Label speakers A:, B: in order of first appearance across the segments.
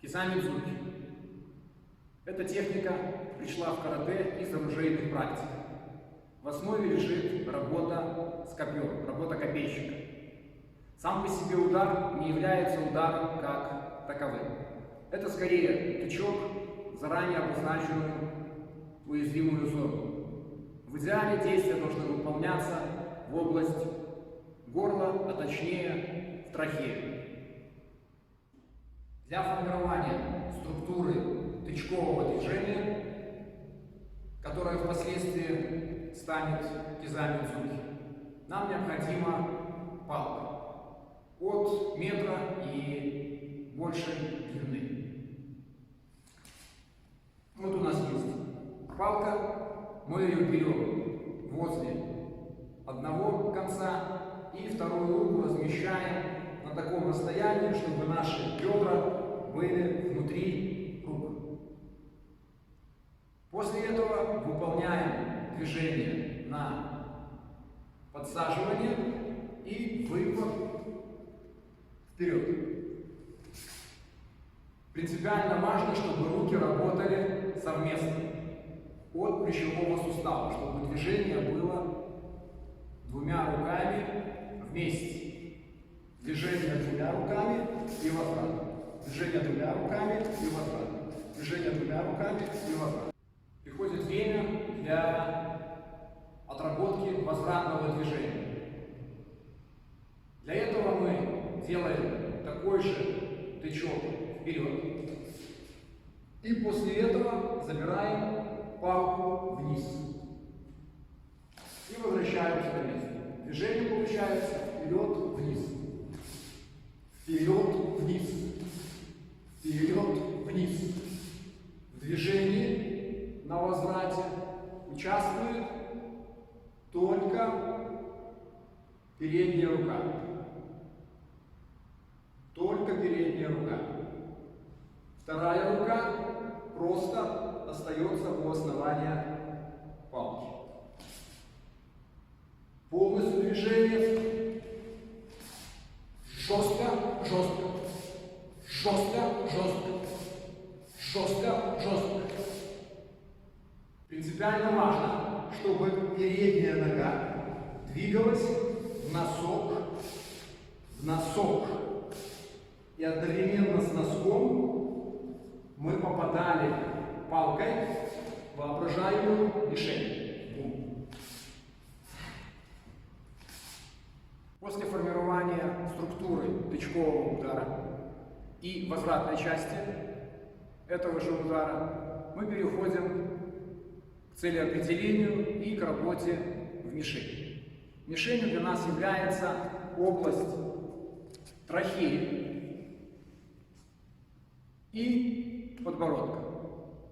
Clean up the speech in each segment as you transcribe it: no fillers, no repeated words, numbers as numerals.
A: Кизамидзуки. Эта техника пришла в карате из оружейных практик. В основе лежит работа с копьем, работа копейщика. Сам по себе удар не является ударом как таковым. Это скорее тычок в заранее обозначенную уязвимую зону. В идеале действия должны выполняться в область горла, а точнее в трахею. Для формирования структуры тычкового движения, которое впоследствии станет кизамидзуки, нам необходима палка от метра и больше длины. Вот у нас есть палка, мы ее берем возле одного конца и вторую руку размещаем на таком расстоянии, чтобы наши бедра были внутри рук. После этого выполняем движение на подсаживание и выпад вперед. Принципиально важно, чтобы руки работали совместно от плечевого сустава, чтобы движение было двумя руками вместе. Движение двумя руками и возврат. Движение двумя руками и возврат. Движение двумя руками и возврат. Приходит время для отработки возвратного движения. Для этого мы делаем такой же тычок вперед. И после этого забираем палку вниз. И возвращаемся на место. Движение получается вперед-вниз. Вперед-вниз. Вперед-вниз. В движении на возврате участвует только передняя рука. Только передняя рука. Вторая рука просто остается у основания палки. Полностью движение жестко, жестко, жестко, жестко, жестко, жестко. Принципиально важно, чтобы передняя нога двигалась в носок. И одновременно с носком мы попадали палкой в воображаемую мишень. После формирования структуры тычкового удара и возвратной части этого же удара мы переходим к целеопределению и к работе в мишени. Мишенью для нас является область трахеи и подбородка.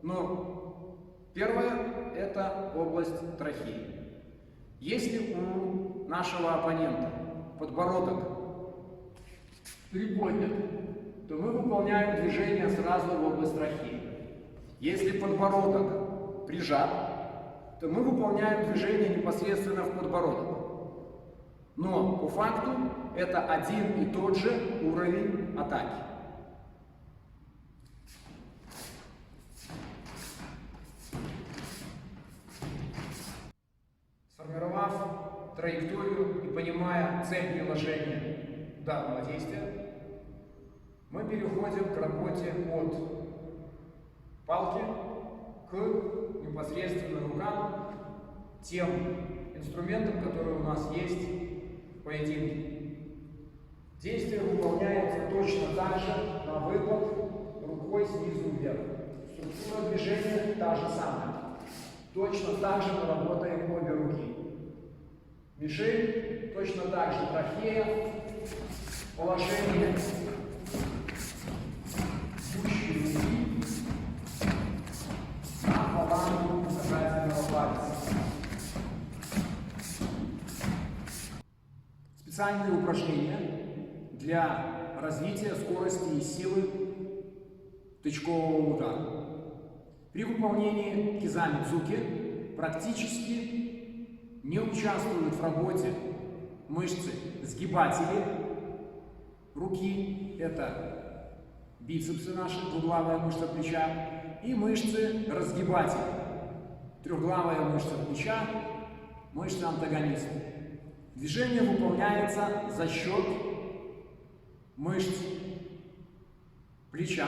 A: Но первое – это область трахеи. Если у нашего оппонента подбородок приподнят, то мы выполняем движение сразу в область трахеи. Если подбородок прижат, то мы выполняем движение непосредственно в подбородок. Но по факту это один и тот же уровень атаки. Сформировав траекторию и понимая цель приложения данного действия, мы переходим к работе от палки к непосредственно рукам, тем инструментам, которые у нас есть в поединке. Действие выполняется точно так же на выпад рукой снизу вверх. Структура движения та же самая. Точно так же мы работаем обе руки. Мишень, точно так же трахея, положение идущей руки на фалангу указательного пальца. Специальные упражнения для развития скорости и силы тычкового удара. При выполнении кизамидзуки практически не участвуют в работе мышцы сгибатели руки, это бицепсы наши, двуглавая мышца плеча, и мышцы разгибателя. Трехглавая мышца плеча, мышца антагониста. Движение выполняется за счет мышц плеча,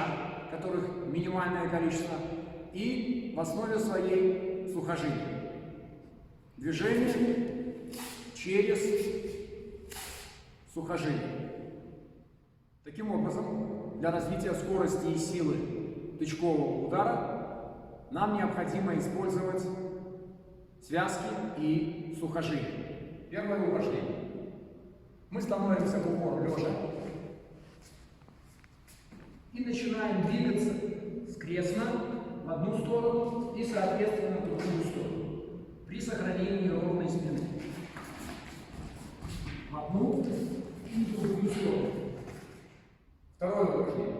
A: которых минимальное количество, и в основе своей сухожилия. Движение через сухожилие. Таким образом, для развития скорости и силы тычкового удара нам необходимо использовать связки и сухожилия. Первое упражнение. Мы становимся в упор лежа и начинаем двигаться скрестно в одну сторону и, соответственно, в другую сторону при сохранении ровной спины. В одну и в другую сторону. Второе упражнение.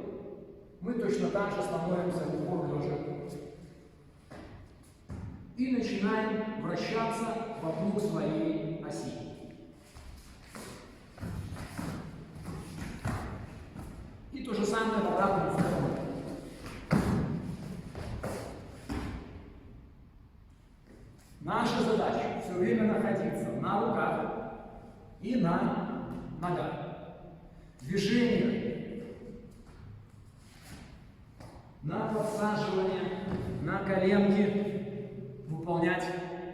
A: Мы точно так же становимся в упор лежа и начинаем вращаться вокруг своей оси. И то же самое в обратную сторону. Наша задача все время находиться на руках и на ногах. Движение на подсаживание, на коленки выполнять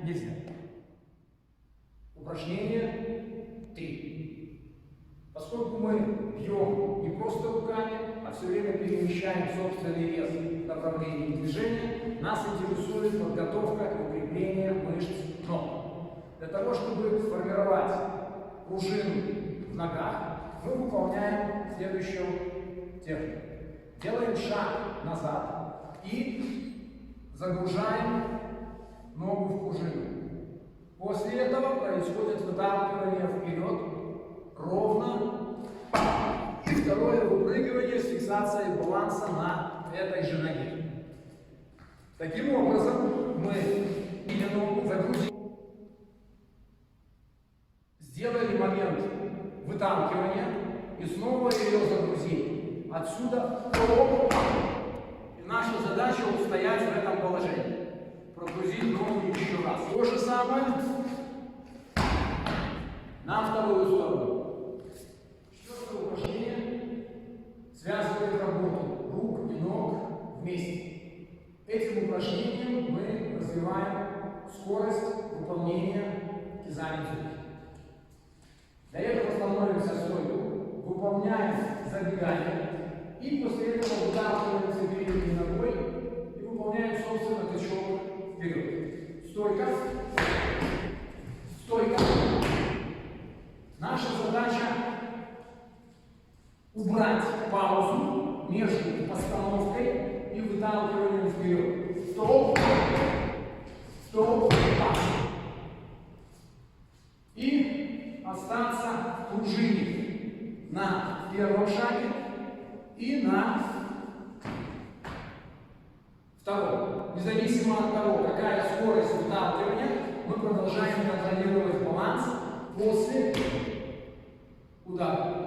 A: нельзя. Упражнение 3. Поскольку мы бьем не просто руками, а все время перемещаем собственный вес в направлении движения, нас интересует подготовка и укрепление мышц ног. Для того, чтобы сформировать пружину в ногах, мы выполняем следующую технику. Делаем шаг назад и загружаем ногу в пружину. После этого происходит выталкивание вперед ровно. И второе выпрыгивание с фиксацией баланса на этой же ноге. Таким образом, мы или ногу загрузили, сделали момент выталкивания и снова ее загрузили. Отсюда и наша задача устоять в этом положении. Прогрузить ногу еще раз. То же самое на вторую сторону. Четвертое упражнение связывает работу рук и ног вместе. Этим упражнением мы развиваем скорость выполнения кизами. Для этого становимся в стойку, выполняем забегание и после этого выталкиваемся передней ногой и выполняем, собственно, тычок вперед. Стойка. Стойка. Наша задача убрать паузу между постановкой и выталкиванием вперед. Стоп. Стоп. Пас. И остаться в пружине на первом шаге и на втором. Независимо от того, какая скорость выталкивания, мы продолжаем контролировать баланс после удара.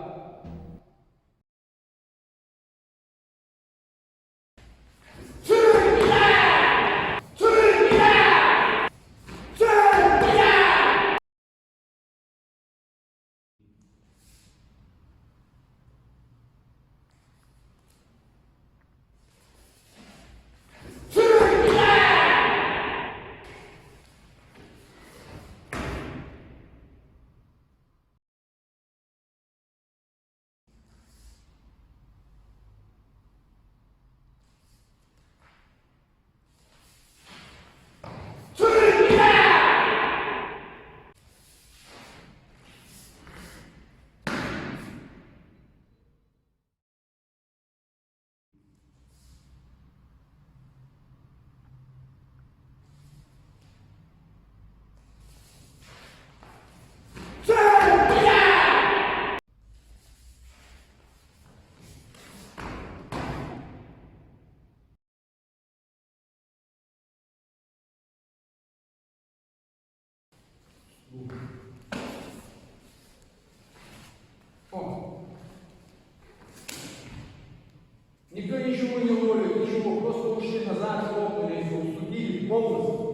B: ничего не ловят, ничего, просто ушли назад, хлопнули, уступили полностью.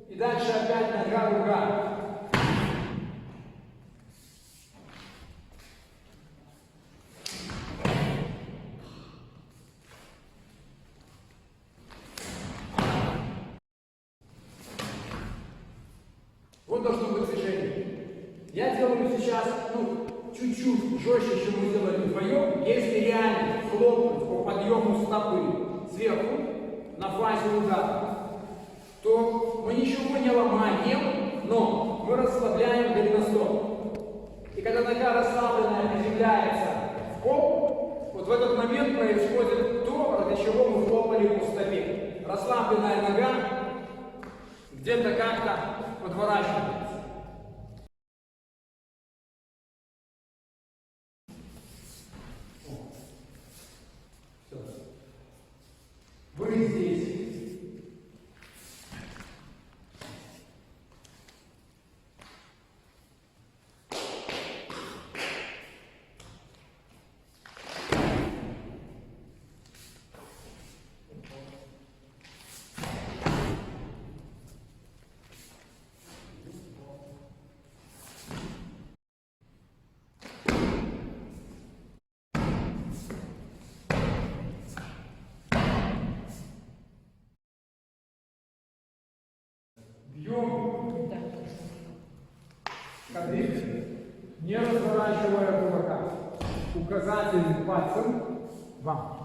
B: И дальше опять нога-рука. Вот должно быть движение. Я делаю сейчас, чуть-чуть жестче, чем мы делали вдвоем. Если реально хлопнуть по подъему стопы сверху на фазе удара, то мы ничего не ломаем, но мы расслабляем голеностоп. И когда нога расслабленная приземляется в пол, вот в этот момент происходит то, ради чего мы хлопали по стопе. Расслабленная нога где-то как-то подворачивается. Все. Вы здесь. Бьем кадык, не разворачивая кулака. Указательным пальцем вам.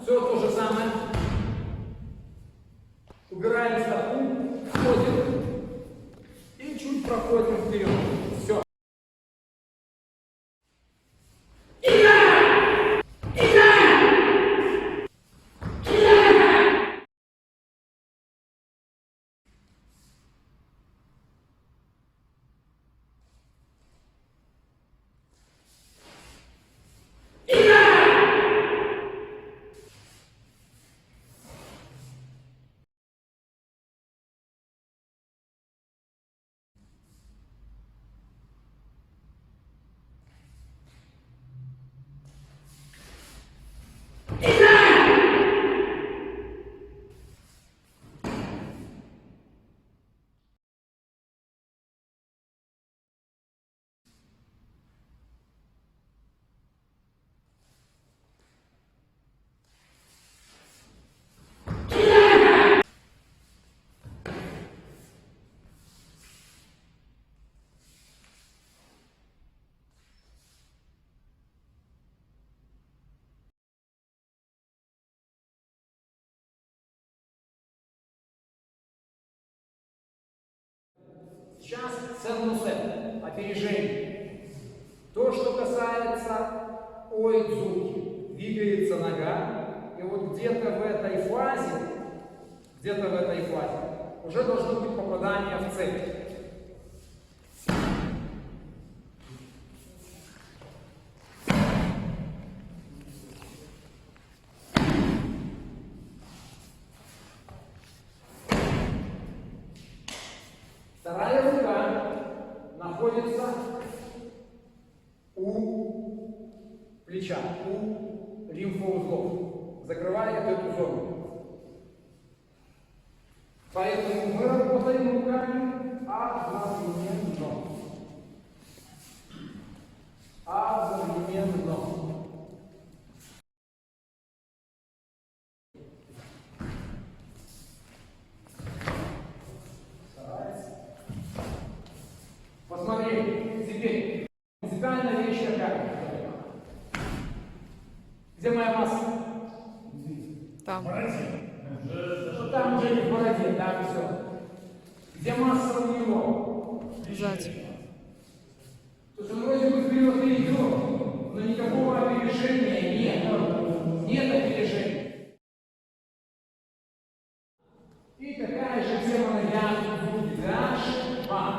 B: Все то же самое. Убираем стопу, входим и чуть проходим вперед. Все. Сейчас цернусет, опережение. То, что касается ойдзуки, двигается нога, и вот где-то в этой фазе уже должно быть попадание в цель. Вторая рука находится у плеча, у лимфоузлов, закрывает эту зону. Поэтому мы работаем руками одновременно. Посмотри, теперь принципиальная вещь какая? Где моя масса?
C: Там.
B: Ну, там уже не в бороде, там все. Где масса у него?
C: Сзади.
B: То есть он вроде бы вперед и идет, но никакого опережения нет. Нет опережения. И такая же тема на ясно будет дальше. Вам.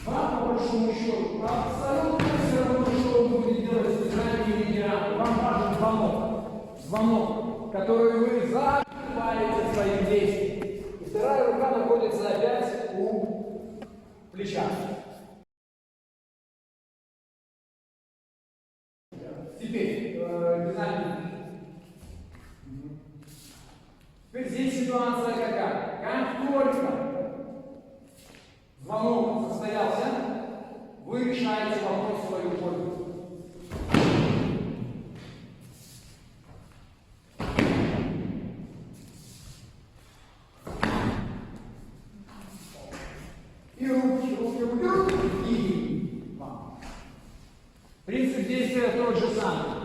B: Вам, по большому счету, абсолютно все равно, что вы будете делать с израильными лидерами. Вам важен звонок. Звонок, который вы закрываете своим действием. И вторая рука находится опять у плеча. Теперь, теперь здесь ситуация какая? Как только звонок состоялся, вы решаете вопрос в свою пользу. И руки, и вам. Принцип действия тот же самый.